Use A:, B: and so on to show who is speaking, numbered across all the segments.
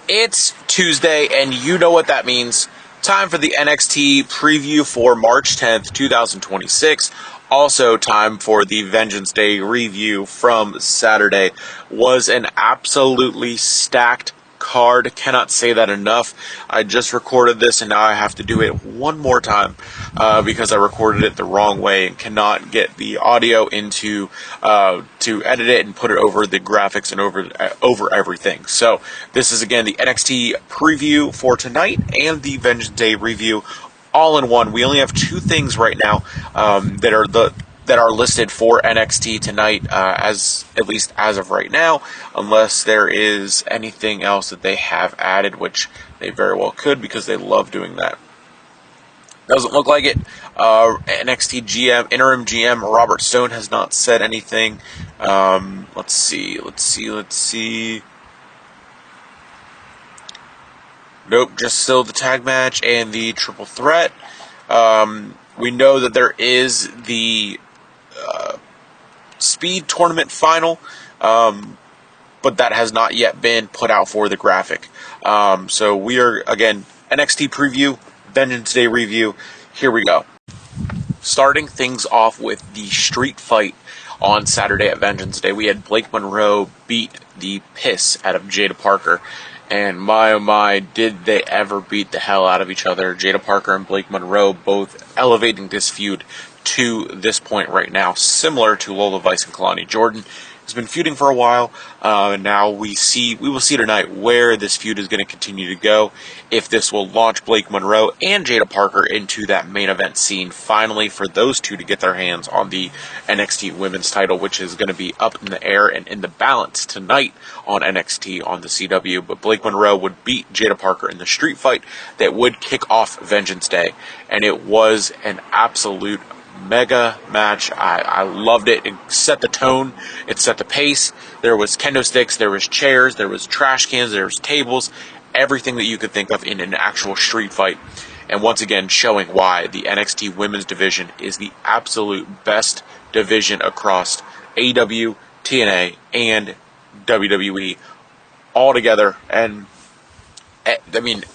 A: It's Tuesday, and you know what that means. Time for the NXT preview for March 10th, 2026. Also, time for the Vengeance Day review from Saturday. Was an absolutely stacked card. Cannot say that enough. I just recorded this, and now I have to do it one more time because I recorded it the wrong way and cannot get the audio into to edit it and put it over the graphics and over everything. So this is again the NXT preview for tonight and the Vengeance Day review all in one. We only have two things right now that are listed for NXT tonight, at least as of right now, unless there is anything else that they have added, which they very well could because they love doing that. Doesn't look like it. NXT interim GM Robert Stone has not said anything. Let's see. Nope, just still the tag match and the triple threat. We know that there is the Speed Tournament final, but that has not yet been put out for the graphic. So we are, again, NXT preview, Vengeance Day review. Here we go. Starting things off with the street fight on Saturday at Vengeance Day. We had Blake Monroe beat the piss out of Jada Parker. And my oh my, did they ever beat the hell out of each other. Jada Parker and Blake Monroe both elevating this feud to this point right now, similar to Lola Vice and Kalani Jordan. Has been feuding for a while, and now we will see tonight where this feud is going to continue to go, if this will launch Blake Monroe and Jada Parker into that main event scene, finally for those two to get their hands on the NXT Women's title, which is going to be up in the air and in the balance tonight on NXT on the CW, but Blake Monroe would beat Jada Parker in the street fight that would kick off Vengeance Day, and it was an absolute mega match. I loved it. It set the tone. It set the pace. There was kendo sticks. There was chairs. There was trash cans. There was tables. Everything that you could think of in an actual street fight. And once again, showing why the NXT Women's Division is the absolute best division across AEW, TNA, and WWE all together. And I mean,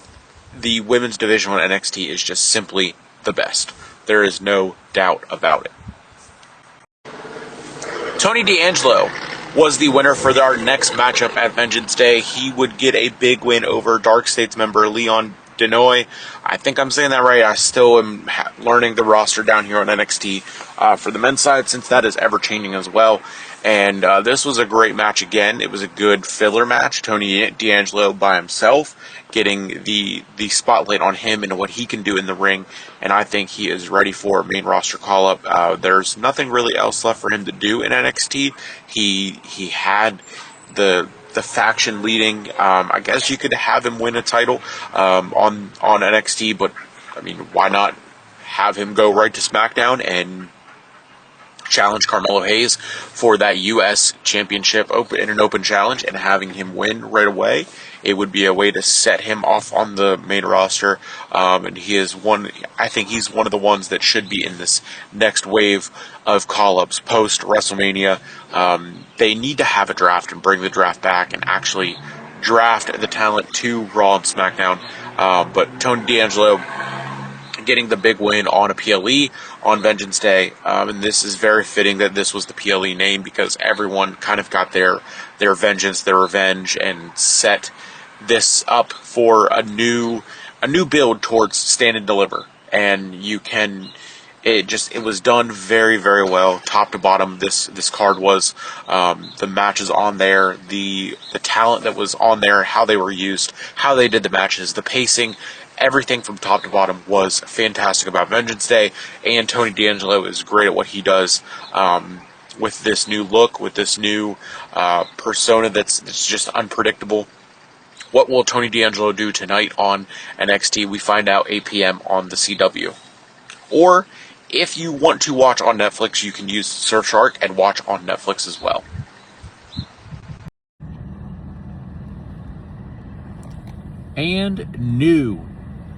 A: the Women's Division on NXT is just simply the best. There is no doubt about it. Tony D'Angelo was the winner for our next matchup at Vengeance Day. He would get a big win over Dark States member Leon Denoy. I think I'm saying that right. I still am learning the roster down here on NXT for the men's side, since that is ever changing as well. And this was a great match again. It was a good filler match. Tony D'Angelo by himself, getting the spotlight on him and what he can do in the ring. And I think he is ready for a main roster call-up. There's nothing really else left for him to do in NXT. He had the faction leading. I guess you could have him win a title on NXT, but I mean, why not have him go right to SmackDown and challenge Carmelo Hayes for that U.S. Championship in an open challenge and having him win right away? It would be a way to set him off on the main roster, and I think he's one of the ones that should be in this next wave of call-ups post WrestleMania. They need to have a draft and bring the draft back and actually draft the talent to Raw and SmackDown. But Tony D'Angelo getting the big win on a PLE on Vengeance Day, and this is very fitting that this was the PLE name, because everyone kind of got their vengeance, their revenge, and set this up for a new build towards Stand and Deliver. And it was done very, very well, top to bottom. This card was, the matches on there, the talent that was on there, how they were used, how they did the matches, the pacing. Everything from top to bottom was fantastic about Vengeance Day, and Tony D'Angelo is great at what he does with this new look, with this new persona that's just unpredictable. What will Tony D'Angelo do tonight on NXT? We find out 8 p.m. on the CW. Or, if you want to watch on Netflix, you can use Surfshark and watch on Netflix as well.
B: And new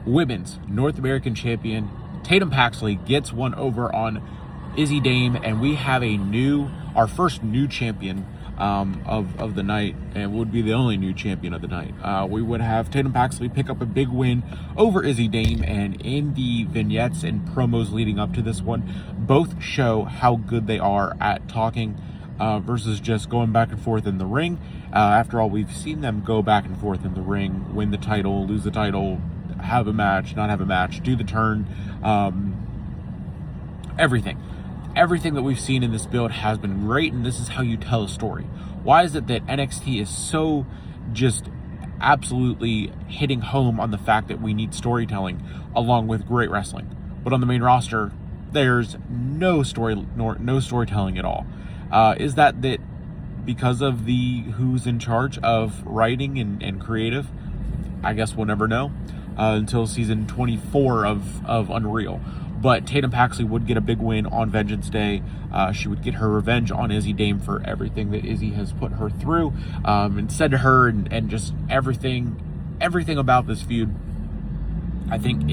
B: Women's North American Champion Tatum Paxley gets one over on Izzy Dame, and we have our first new champion of the night, and would be the only new champion of the night. We would have Tatum Paxley pick up a big win over Izzy Dame, and in the vignettes and promos leading up to this one, both show how good they are at talking versus just going back and forth in the ring. After all, we've seen them go back and forth in the ring, win the title, lose the title, have a match, not have a match, do the turn, everything that we've seen in this build has been great, and this is how you tell a story. Why is it that NXT is so just absolutely hitting home on the fact that we need storytelling along with great wrestling, but on the main roster there's no storytelling at all? Is that because of the who's in charge of writing and creative? I guess we'll never know until season 24 of Unreal. But Tatum Paxley would get a big win on Vengeance Day. She would get her revenge on Izzy Dame for everything that Izzy has put her through and said to her, and just everything about this feud, I think,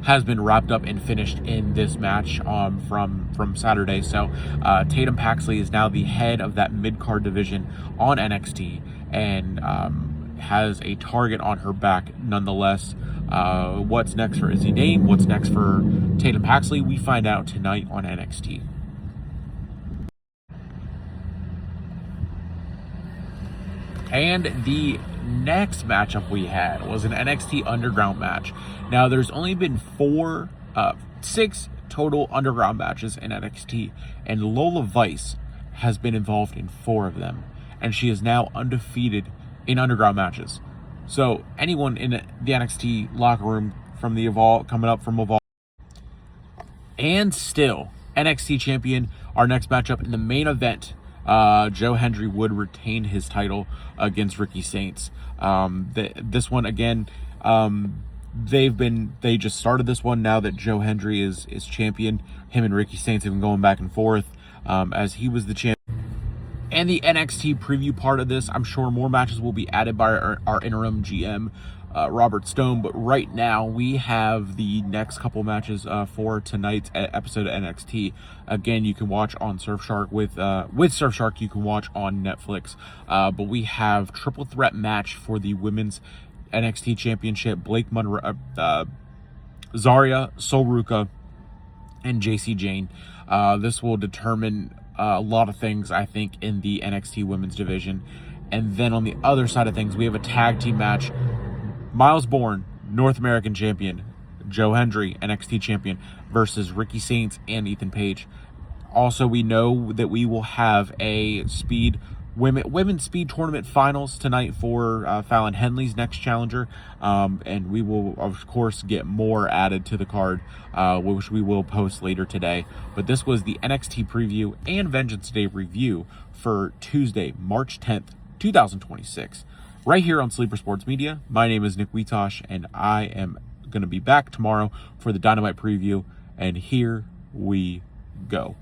B: has been wrapped up and finished in this match from Saturday. So Tatum Paxley is now the head of that mid-card division on NXT, and has a target on her back nonetheless. What's next for Izzy Dame? What's next for Tatum Paxley? We find out tonight on NXT. And the next matchup we had was an NXT Underground match. Now, there's only been 6 total Underground matches in NXT, and Lola Vice has been involved in 4 of them, and she is now undefeated in Underground matches. So anyone in the NXT locker room from the Evolve, coming up from Evolve, and still NXT champion, our next matchup in the main event, Joe Hendry would retain his title against Ricky Saints. This one again, they just started this one now that Joe Hendry is champion. Him and Ricky Saints have been going back and forth as he was the champion. And the NXT preview part of this, I'm sure more matches will be added by our interim GM, Robert Stone. But right now, we have the next couple matches for tonight's episode of NXT. Again, you can watch on Surfshark with Surfshark. You can watch on Netflix. But we have triple threat match for the women's NXT Championship. Blake Monroe, Zarya, Sol Ruka, and JC Jane. This will determine a lot of things, I think, in the NXT women's division. And then on the other side of things, we have a tag team match. Miles Bourne, North American champion, Joe Hendry, NXT champion, versus Ricky Saints and Ethan Page. Also, we know that we will have a women's speed tournament finals tonight for Fallon Henley's next challenger, and we will of course get more added to the card, which we will post later today. But this was the NXT preview and Vengeance Day review for Tuesday, March 10th, 2026, right here on Sleeper Sports Media. My name is Nick Wietosh, and I am going to be back tomorrow for the Dynamite preview, and here we go.